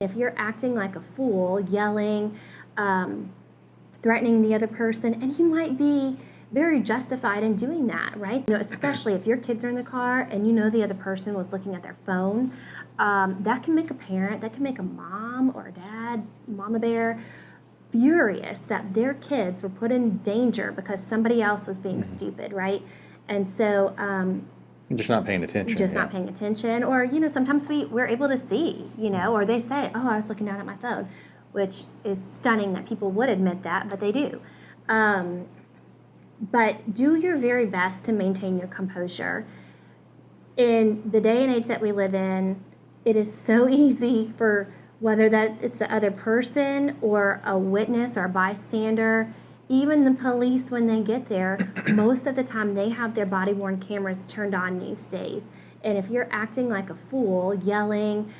If you're acting like a fool, yelling, threatening the other person, and you might be very justified in doing that, right? Especially if your kids are in the car and the other person was looking at their phone, that can make a parent, that can make a mom or a dad, mama bear, furious that their kids were put in danger because somebody else was being stupid, right? And so just not paying attention. Not paying attention. Or, sometimes we're able to see, or they say, oh, I was looking down at my phone, which is stunning that people would admit that, but they do. But do your very best to maintain your composure. In the day and age that we live in, it is so easy for whether it's the other person or a witness or a bystander, even the police when they get there, most of the time they have their body-worn cameras turned on these days. And if you're acting like a fool, yelling,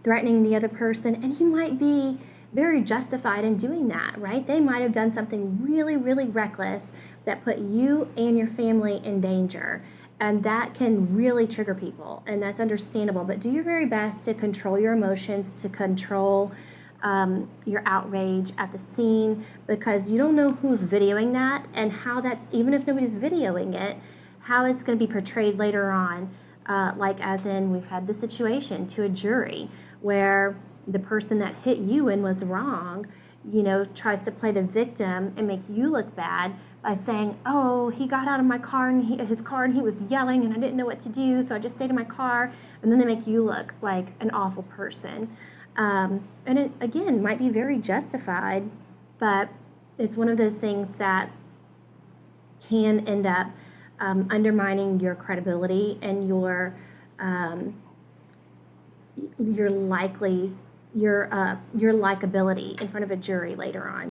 threatening the other person, and you might be very justified in doing that, right? They might have done something really, really reckless that put you and your family in danger. And that can really trigger people, and that's understandable. But do your very best to control your emotions, to control your outrage at the scene, because you don't know who's videoing that and how that's, even if nobody's videoing it, how it's going to be portrayed later on. Like as in, we've had this situation to a jury where the person that hit you and was wrong, tries to play the victim and make you look bad by saying, oh, he got out of my car and his car and he was yelling and I didn't know what to do, so I just stayed in my car. And then they make you look like an awful person. And it, again, might be very justified, but it's one of those things that can end up undermining your credibility and your likability in front of a jury later on.